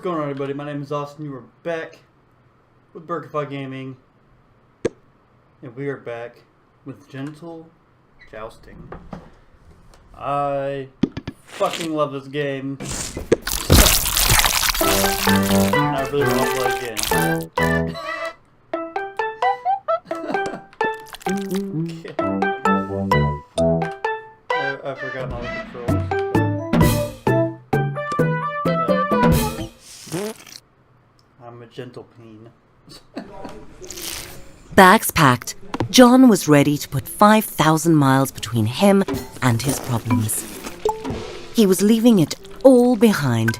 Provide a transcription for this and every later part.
going on, everybody? My name is Austin. You are back with Burkify Gaming, and we are back with Genital Jousting. I fucking love this game. I really want to play again. Okay. I've forgotten all the controls. I'm a gentle pain. Bags packed, John was ready to put 5,000 miles between him and his problems. He was leaving it all behind.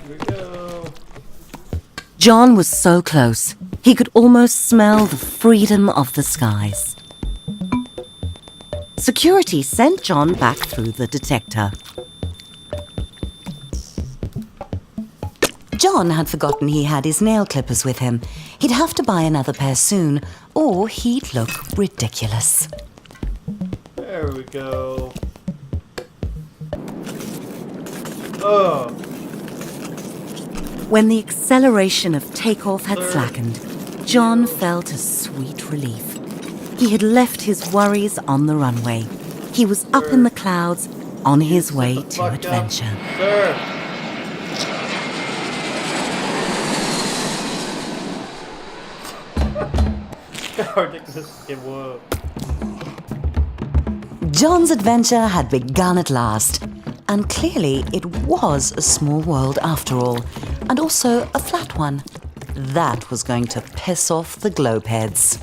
Here we go. John was so close, he could almost smell the freedom of the skies. Security sent John back through the detector. John had forgotten he had his nail clippers with him. He'd have to buy another pair soon, or he'd look ridiculous. There we go. Oh. When the acceleration of takeoff had slackened, John felt a sweet relief. He had left his worries on the runway. He was up in the clouds, on his way to adventure. Sir. How ridiculous it was. John's adventure had begun at last, and clearly it was a small world after all, and also a flat one. That was going to piss off the globeheads.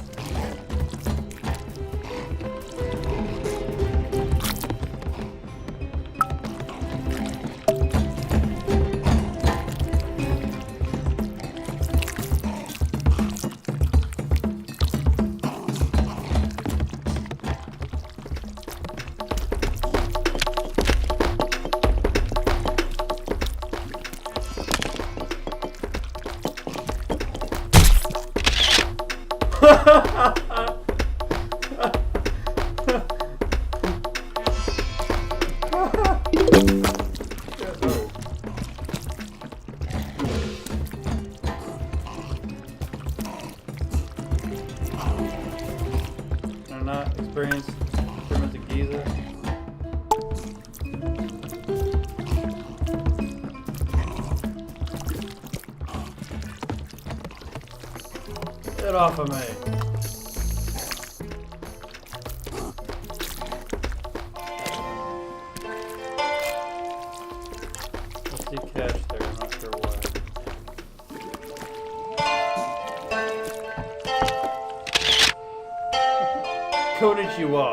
I'm not experienced pyramids of Giza. Get off of me. I see cash there, I'm not sure why. Konnichiwa.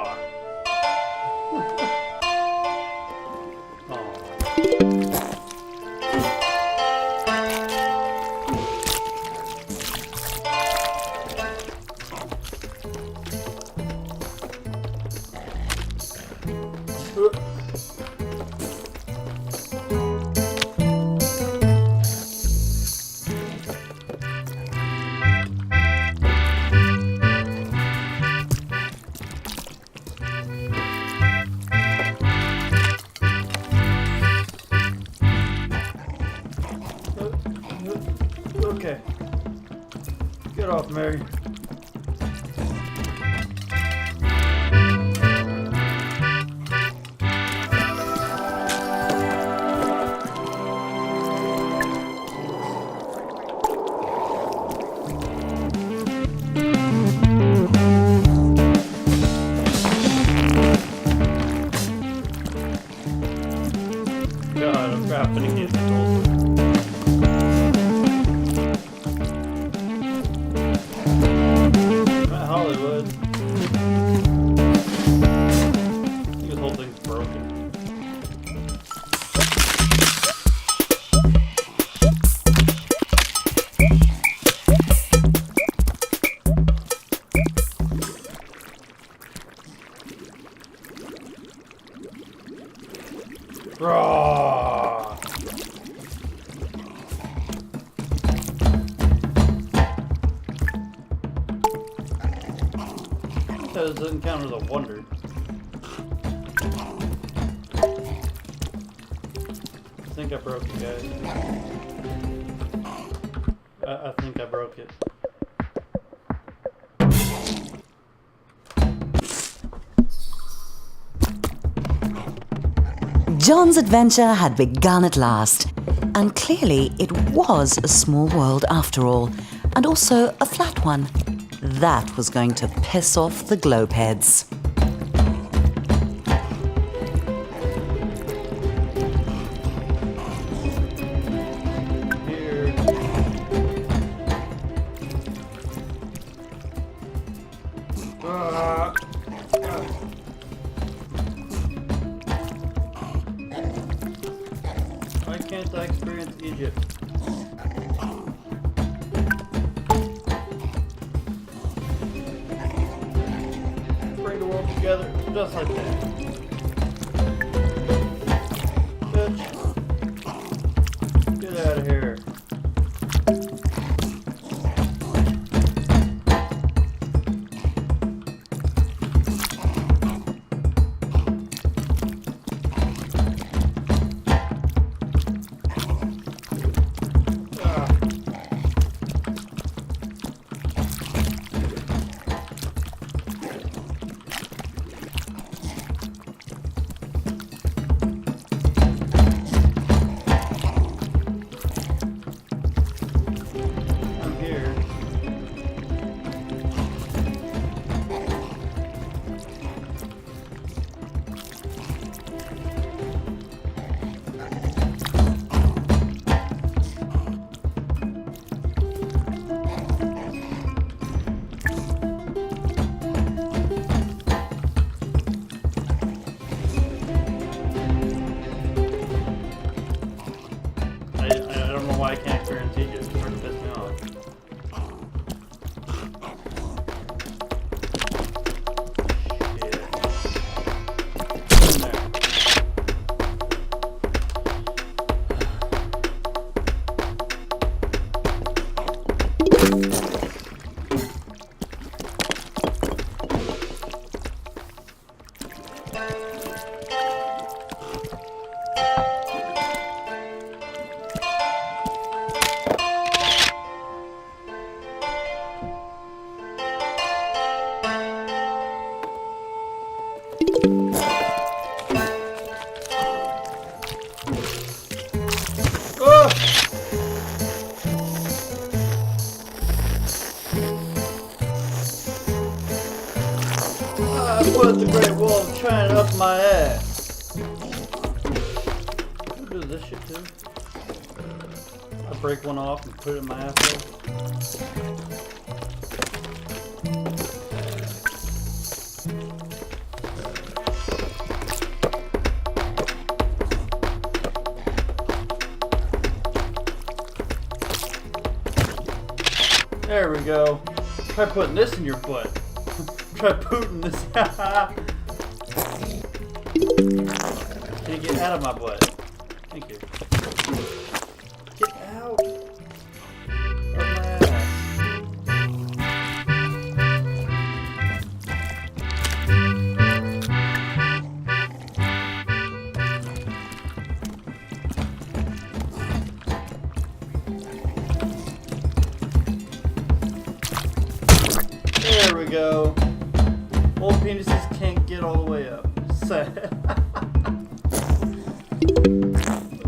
Okay. Get off, Mary. God, I'm rapping against the Hollywood. I think this whole thing's broken. Raw. That doesn't count as a wonder. think I broke it, guys. I think I broke it. John's adventure had begun at last, and clearly it was a small world after all, and also a flat one. That was going to piss off the globeheads. Here. Why can't I experience Egypt? Bring the world together, just like that. Bitch. Get out of here. I'm here. I don't know why I can't experience Egypt. It's starting to piss me off. Shit. In there. Oh! I put the Great Wall of China up my ass. Who does this shit too? I break one off and put it in my asshole. There we go. Try putting this in your butt. Try putting this. Can you get out of my butt? Thank you. Get out of my ass. There we go. Old penises can't get all the way up. Sad.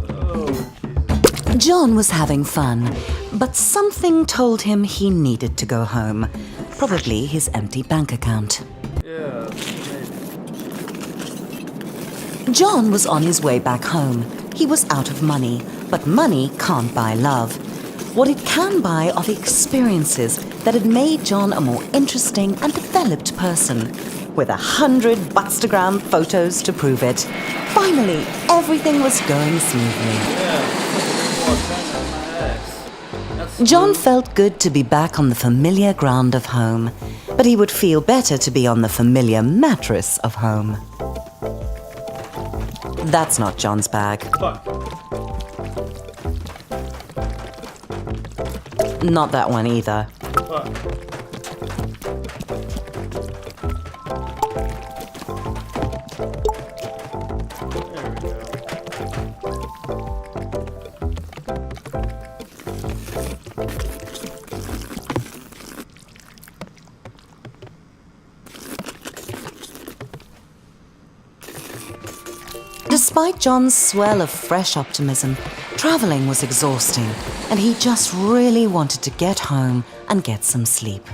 Oh, Jesus. John was having fun, but something told him he needed to go home. Probably his empty bank account. Yeah, maybe. John was on his way back home. He was out of money, but money can't buy love. What it can buy are the experiences that had made John a more interesting and developed person, with 100 Buttstagram photos to prove it. Finally, everything was going smoothly. Yeah. Oh, my ass. That's John smooth. felt good to be back on the familiar ground of home, but he would feel better to be on the familiar mattress of home. That's not John's bag. Fuck. Not that one either. Fuck. There we go. Despite John's swell of fresh optimism, traveling was exhausting, and he just really wanted to get home and get some sleep.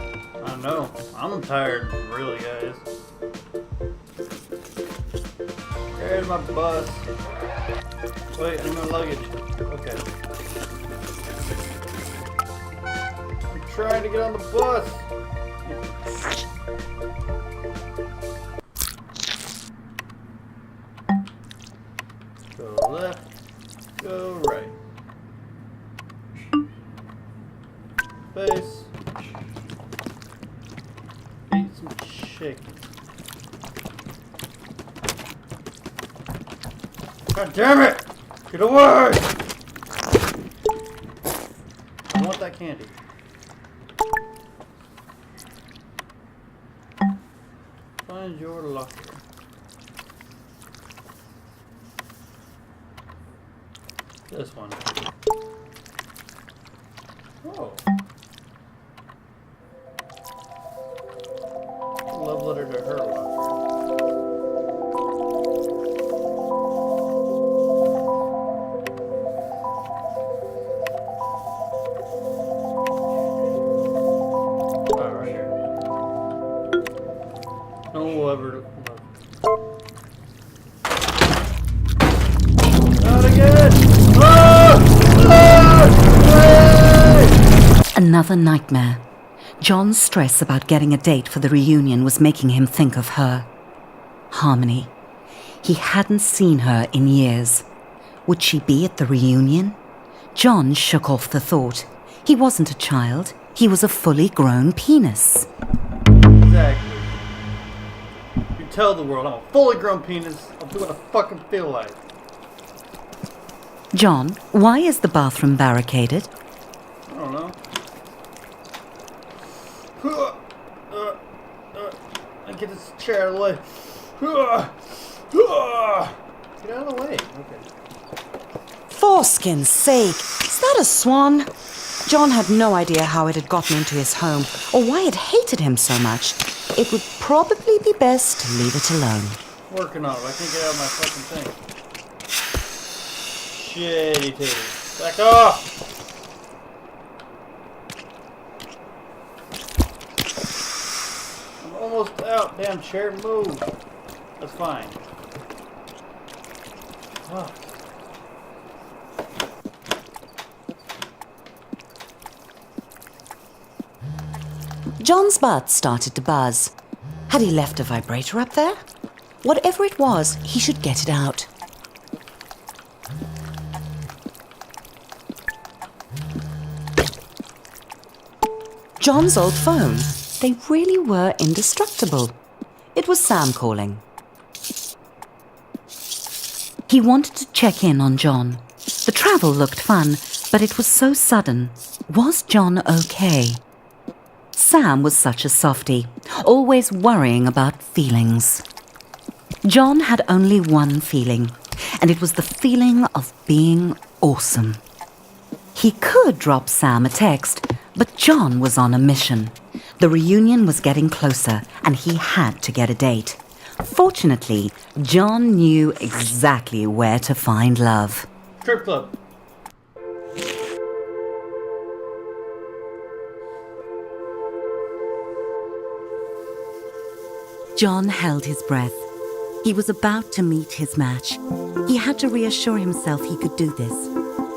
I know. I'm tired, really, guys. There's my bus. Wait, I need my luggage. Okay. I'm trying to get on the bus. Go left, go right. Face. Eat some chicken. God damn it! Get away! I want that candy. Find your locker. This one. Oh. Love letter to her locker. Oh, right here. No one will ever love. Not again! Another nightmare. John's stress about getting a date for the reunion was making him think of her. Harmony. He hadn't seen her in years. Would she be at the reunion? John shook off the thought. He wasn't a child. He was a fully grown penis. Exactly. You tell the world I'm a fully grown penis. I'll do what I fucking feel like. John, why is the bathroom barricaded? I don't know. I get this chair out of the way. Get out of the way. Okay. Foreskin's sake, is that a swan? John had no idea how it had gotten into his home or why it hated him so much. It would probably be best to leave it alone. Working on it. I can't get out of my fucking thing. Shitty titties. Back off! I'm almost out. Damn chair, move. That's fine. Oh. John's butt started to buzz. Had he left a vibrator up there? Whatever it was, he should get it out. John's old phone. They really were indestructible. It was Sam calling. He wanted to check in on John. The travel looked fun, but it was so sudden. Was John okay? Sam was such a softie, always worrying about feelings. John had only one feeling, and it was the feeling of being awesome. He could drop Sam a text, but John was on a mission. The reunion was getting closer, and he had to get a date. Fortunately, John knew exactly where to find love. Strip club. John held his breath. He was about to meet his match. He had to reassure himself he could do this.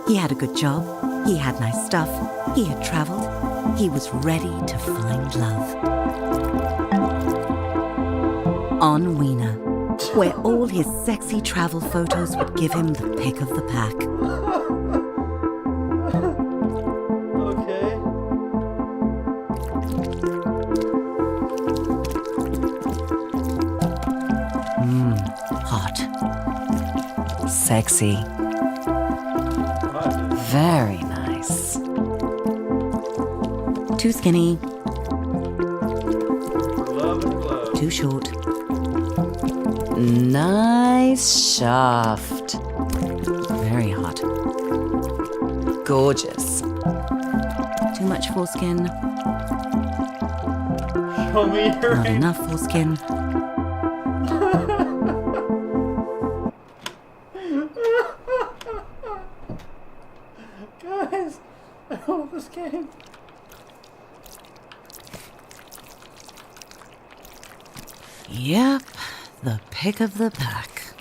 He had a good job. He had nice stuff. He had traveled. He was ready to find love. On Weena, where all his sexy travel photos would give him the pick of the pack. Okay. Hot. Sexy. Hot, dude. Very nice. Too skinny. Glove and glove. Too short. Nice shaft. Very hot. Gorgeous. Too much foreskin. Show me your Not ring. enough foreskin. pick of the pack.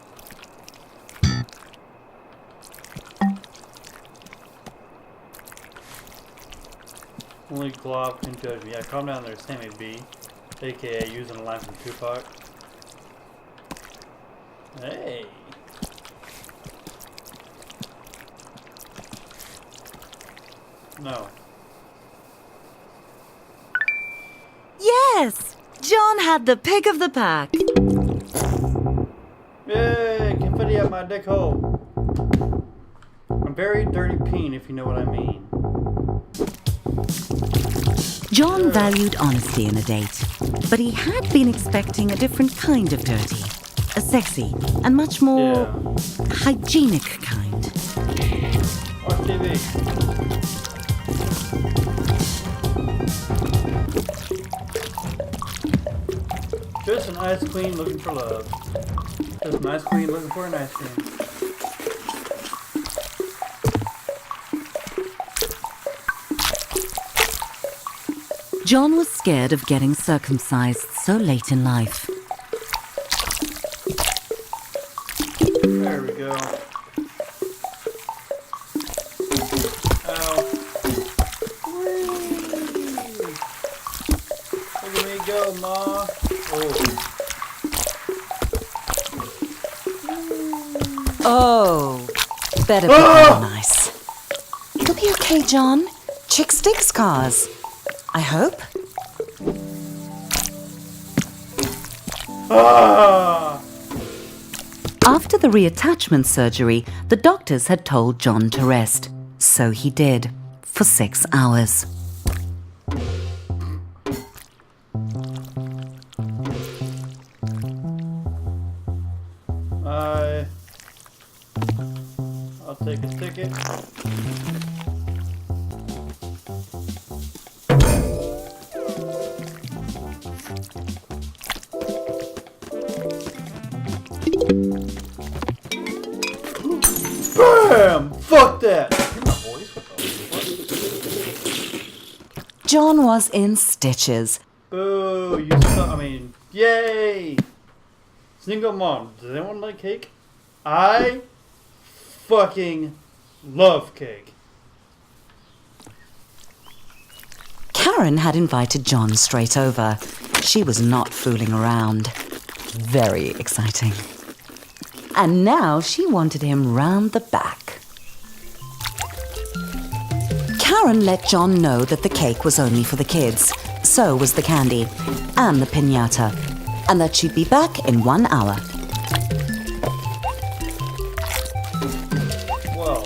Only Glob can judge me. Yeah, calm down there, Sammy B. AKA using a line from Tupac. Hey. No. Yes! John had the pick of the pack. Yay! Confetti at my dick hole. I'm very dirty peen, if you know what I mean. John valued honesty in a date, but he had been expecting a different kind of dirty. A sexy and much more hygienic kind. Watch TV. Just an ice queen looking for love. Just an ice queen looking for an ice cream. John was scared of getting circumcised so late in life. There we go. Ow. Whee! Look at me go, Ma. Oh, better put that on ice. It'll be okay, John. Chicks dig scars. I hope. Ah! After the reattachment surgery, the doctors had told John to rest. So he did, for 6 hours. I'll take his ticket. Bam! Fuck that! Hear my voice? What the fuck? John was in stitches. Boo! Yay! Single mom. Does anyone like cake? I fucking love cake. Karen had invited John straight over. She was not fooling around. Very exciting. And now she wanted him round the back. Karen let John know that the cake was only for the kids. So was the candy and the piñata. And that she'd be back in 1 hour. Whoa.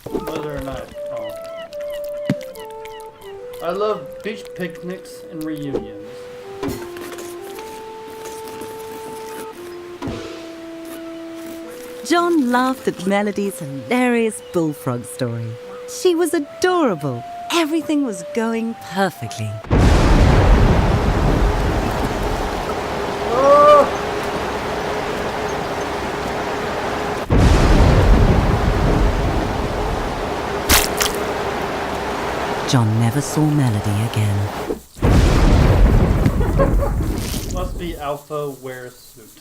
Whether or not. Oh. I love beach picnics and reunions. John laughed at Melody's hilarious bullfrog story. She was adorable. Everything was going perfectly. John never saw Melody again. Must be Alpha wear suit.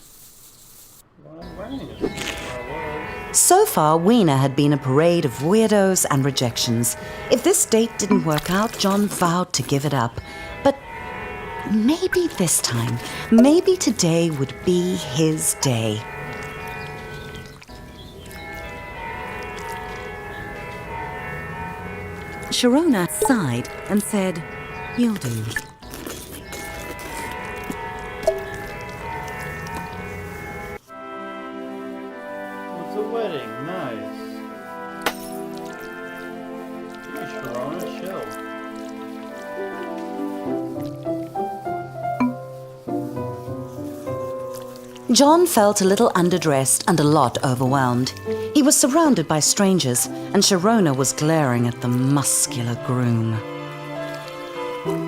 Well, I'm wearing it. So far, Weena had been a parade of weirdos and rejections. If this date didn't work out, John vowed to give it up. But maybe this time, maybe today would be his day. Sharona sighed and said, "You'll do." It's a wedding, nice. Hey, Sharona, chill. John felt a little underdressed and a lot overwhelmed. He was surrounded by strangers, and Sharona was glaring at the muscular groom.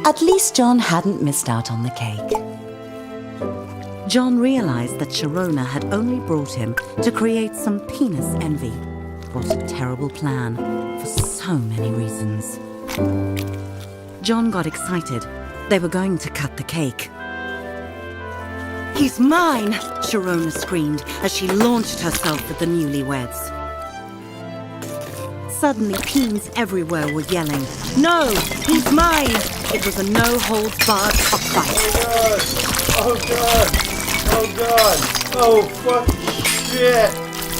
At least John hadn't missed out on the cake. John realized that Sharona had only brought him to create some penis envy. What a terrible plan, for so many reasons. John got excited. They were going to cut the cake. "He's mine!" Sharona screamed as she launched herself at the newlyweds. Suddenly, teens everywhere were yelling, "No, he's mine!" It was a no-holds-barred cockfight. Oh god! Oh god! Oh fucking shit!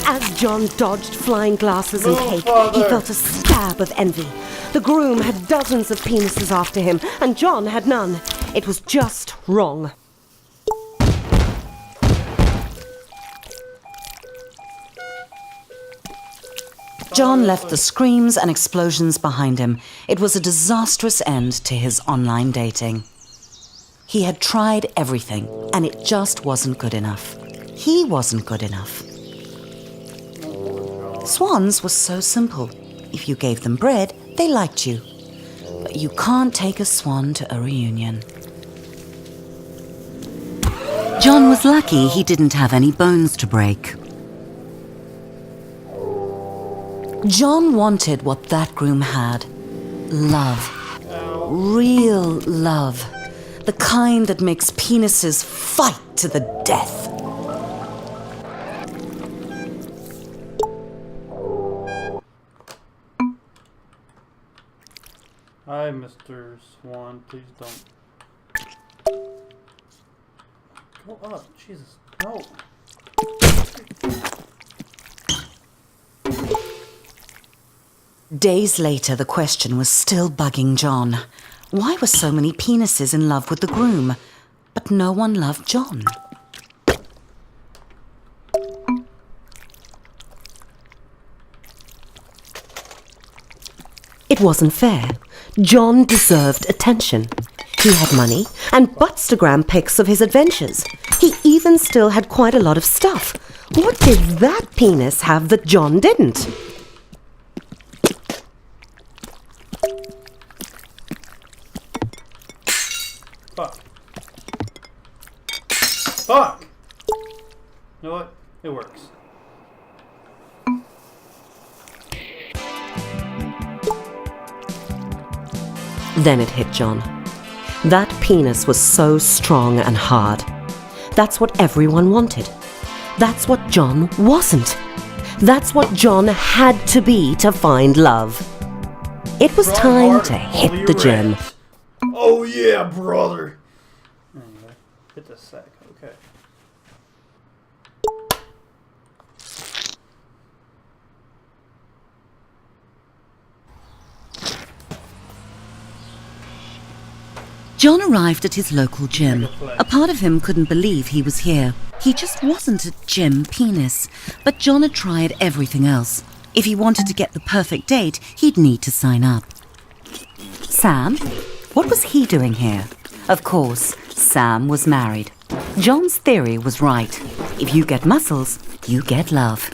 As John dodged flying glasses and cake, he felt a stab of envy. The groom had dozens of penises after him, and John had none. It was just wrong. John left the screams and explosions behind him. It was a disastrous end to his online dating. He had tried everything, and it just wasn't good enough. He wasn't good enough. Swans were so simple. If you gave them bread, they liked you. But you can't take a swan to a reunion. John was lucky he didn't have any bones to break. John wanted what that groom had. Love. Real love. The kind that makes penises fight to the death. Hi, Mr. Swan. Please don't. Go up. Jesus. No. Days later, the question was still bugging John. Why were so many penises in love with the groom? But no one loved John. It wasn't fair. John deserved attention. He had money and Buttstagram pics of his adventures. He even still had quite a lot of stuff. What did that penis have that John didn't? Fuck. Fuck! You know what? It works. Then it hit John. That penis was so strong and hard. That's what everyone wanted. That's what John wasn't. That's what John had to be to find love. It was time to hit the gym. Oh yeah, brother! Anyway, hit the sack, okay. John arrived at his local gym. A part of him couldn't believe he was here. He just wasn't a gym penis. But John had tried everything else. If he wanted to get the perfect date, he'd need to sign up. Sam? What was he doing here? Of course, Sam was married. John's theory was right. If you get muscles, you get love.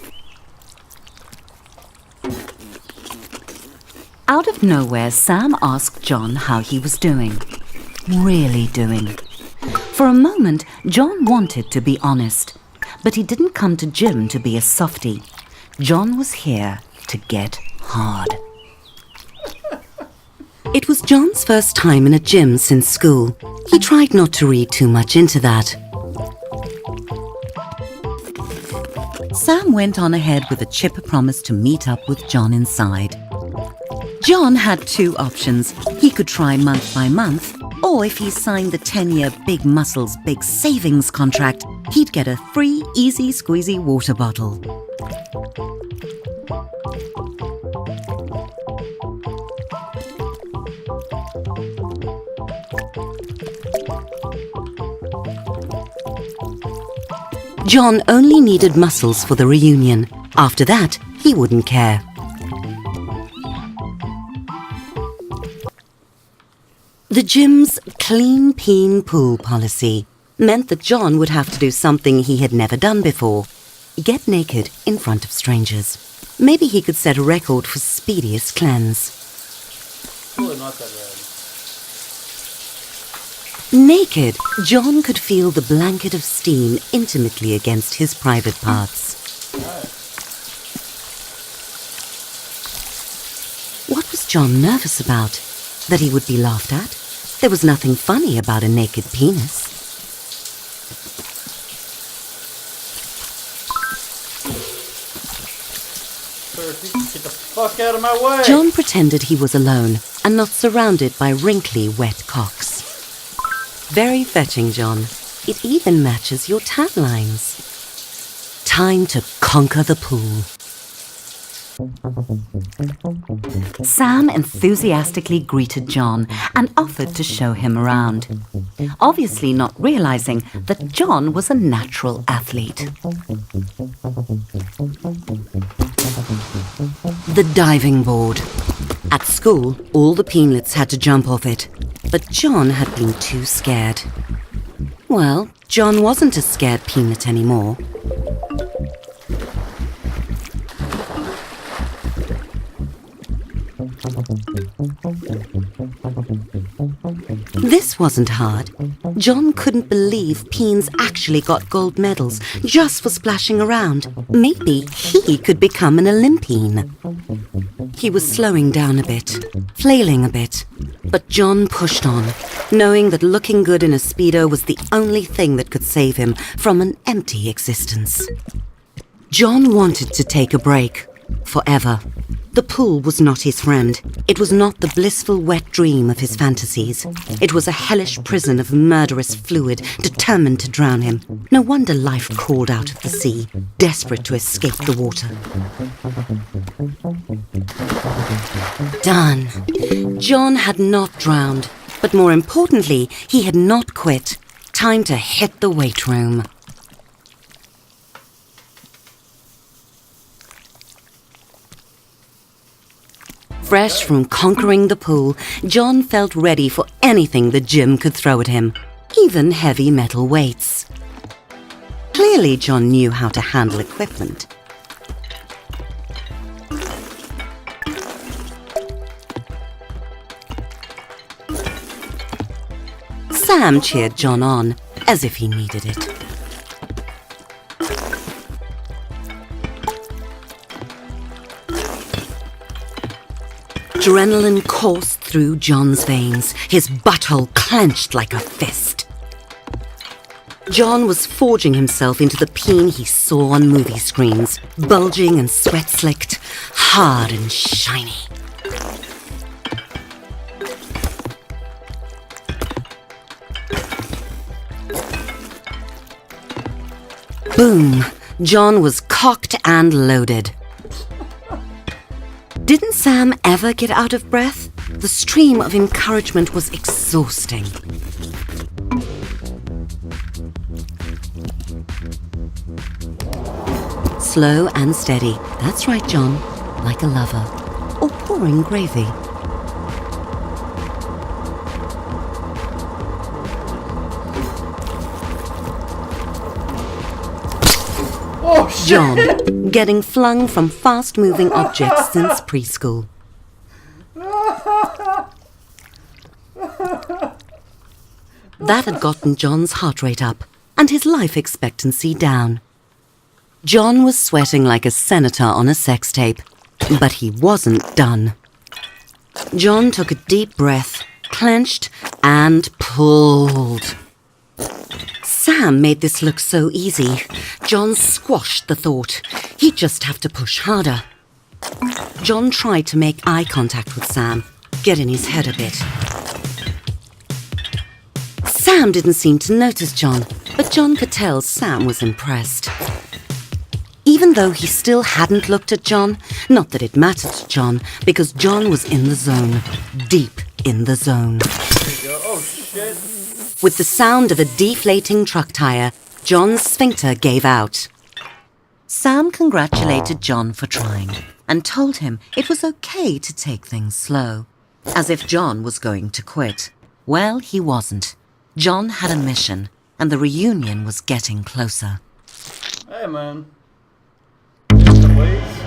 Out of nowhere, Sam asked John how he was doing. Really doing. For a moment, John wanted to be honest, but he didn't come to gym to be a softie. John was here to get hard. It was John's first time in a gym since school. He tried not to read too much into that. Sam went on ahead with a chipper promise to meet up with John inside. John had two options. He could try month by month, or if he signed the 10-year Big Muscles Big Savings contract, he'd get a free easy squeezy water bottle. John only needed muscles for the reunion. After that, he wouldn't care. The gym's clean peen pool policy meant that John would have to do something he had never done before. Get naked in front of strangers. Maybe he could set a record for speediest cleanse. Really not that bad. Naked, John could feel the blanket of steam intimately against his private parts. What was John nervous about? That he would be laughed at? There was nothing funny about a naked penis. Get the fuck out of my way! John pretended he was alone and not surrounded by wrinkly, wet cocks. Very fetching, John. It even matches your tan lines. Time to conquer the pool. Sam enthusiastically greeted John and offered to show him around, obviously not realizing that John was a natural athlete. The diving board. At school, all the peanlets had to jump off it, but John had been too scared. Well, John wasn't a scared peanut anymore. This wasn't hard. John couldn't believe peens actually got gold medals just for splashing around. Maybe he could become an Olympian. He was slowing down a bit, flailing a bit, but John pushed on, knowing that looking good in a Speedo was the only thing that could save him from an empty existence. John wanted to take a break, forever. The pool was not his friend. It was not the blissful wet dream of his fantasies. It was a hellish prison of murderous fluid determined to drown him. No wonder life crawled out of the sea, desperate to escape the water. Done. John had not drowned, but more importantly, he had not quit. Time to hit the weight room. Fresh from conquering the pool, John felt ready for anything the gym could throw at him, even heavy metal weights. Clearly, John knew how to handle equipment. Sam cheered John on, as if he needed it. Adrenaline coursed through John's veins, his butthole clenched like a fist. John was forging himself into the peen he saw on movie screens, bulging and sweat-slicked, hard and shiny. Boom! John was cocked and loaded. Didn't Sam ever get out of breath? The stream of encouragement was exhausting. Slow and steady. That's right, John. Like a lover. Or pouring gravy. Oh, shit. John, getting flung from fast-moving objects since preschool. That had gotten John's heart rate up and his life expectancy down. John was sweating like a senator on a sex tape, but he wasn't done. John took a deep breath, clenched, and pulled. Sam made this look so easy. John squashed the thought. He'd just have to push harder. John tried to make eye contact with Sam, get in his head a bit. Sam didn't seem to notice John, but John could tell Sam was impressed. Even though he still hadn't looked at John, not that it mattered to John, because John was in the zone, deep in the zone. There you go. Oh, shit. With the sound of a deflating truck tire, John's sphincter gave out. Sam congratulated John for trying and told him it was okay to take things slow, as if John was going to quit. Well, he wasn't. John had a mission, and the reunion was getting closer. Hey, man. The weights.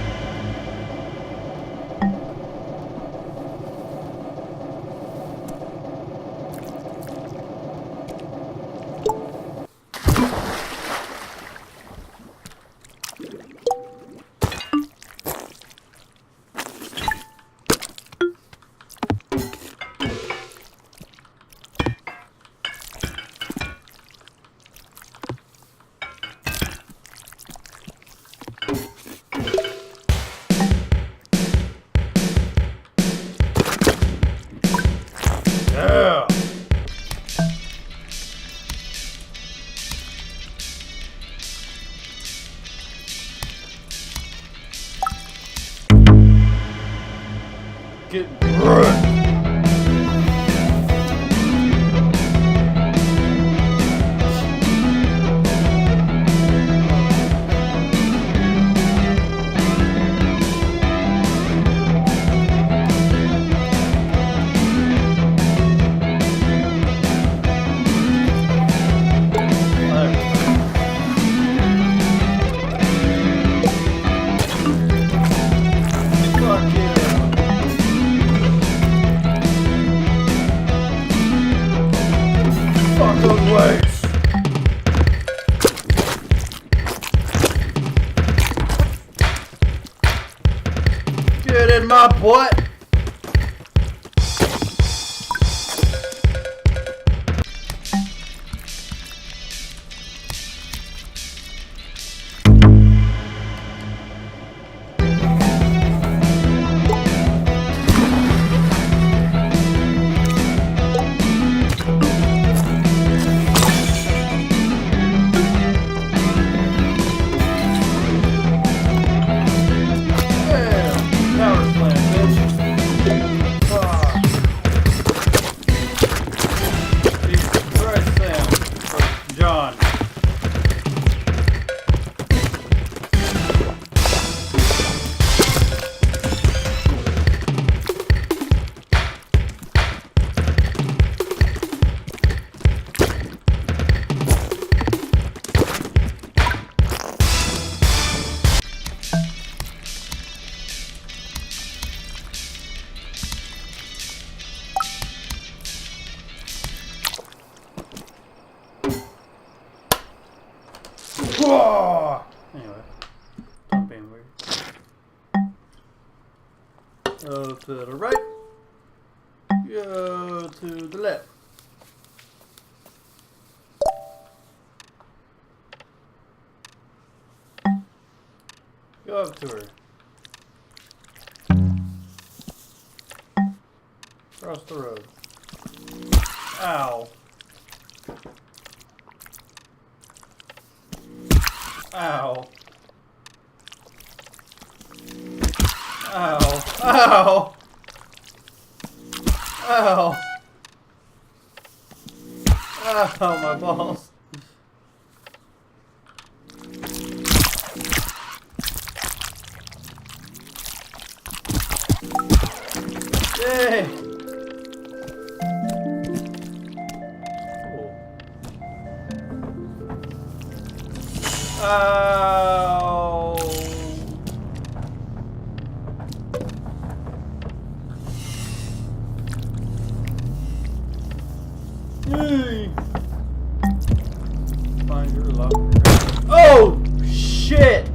Fuck those weights. Get in my butt. John. Anyway, stop being weird. Go to the right. Go to the left. Go up to her. Cross the road. Ow. Ow. Ow. Ow. Ow. Ow, my balls. Yay. Ow! Yay! Find your locker. Oh shit!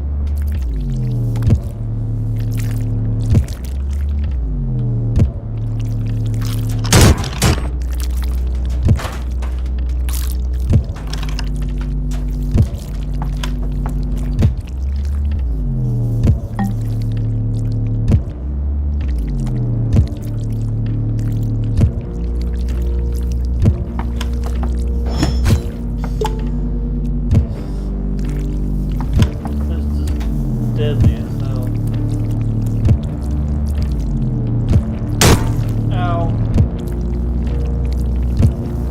Deadly as hell. Ow.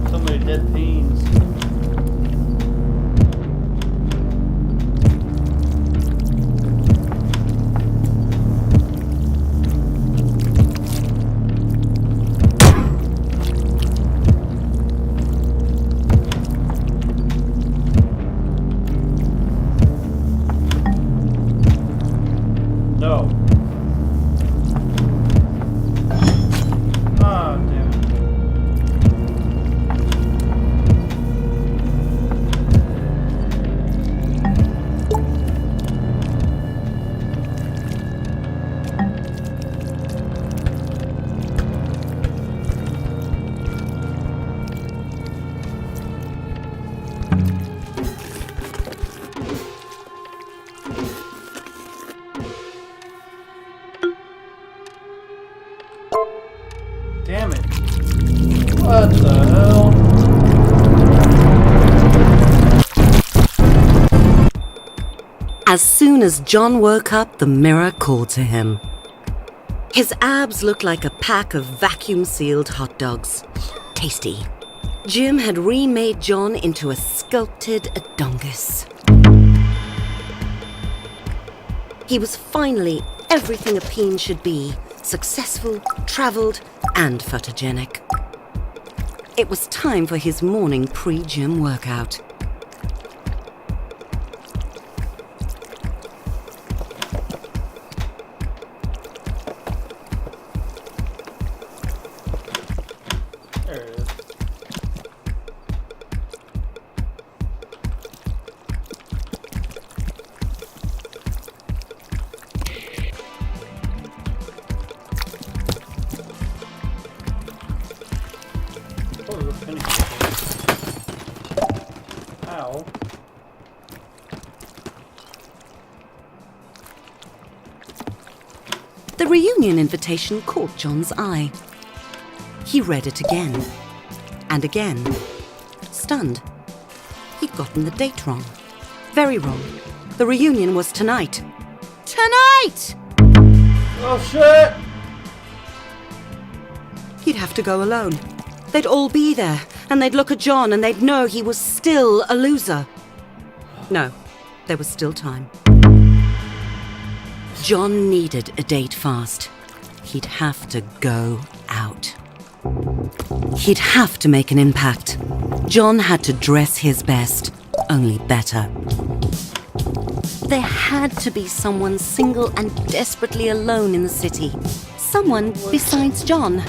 So many dead fiends. No. Ah, damn it. Damn it. What the hell? As soon as John woke up, the mirror called to him. His abs looked like a pack of vacuum-sealed hot dogs. Tasty. Jim had remade John into a sculpted Adongus. He was finally everything a peen should be: successful, travelled, and photogenic. It was time for his morning pre-gym workout. There it is. Ow. The reunion invitation caught John's eye. He read it again and again, stunned. He'd gotten the date wrong. Very wrong. The reunion was tonight. Tonight! Oh shit! He'd have to go alone. They'd all be there, and they'd look at John and they'd know he was still a loser. No, there was still time. John needed a date fast. He'd have to go out. He'd have to make an impact. John had to dress his best, only better. There had to be someone single and desperately alone in the city. Someone besides John.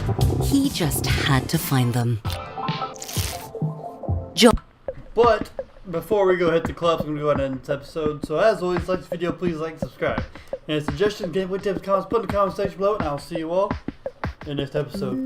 He just had to find them. John. But before we go hit the clubs, I'm going to go ahead and end this episode. So as always, like this video, please like and subscribe. And suggestions, gameplay tips, comments, put in the comment section below, and I'll see you all in next episode.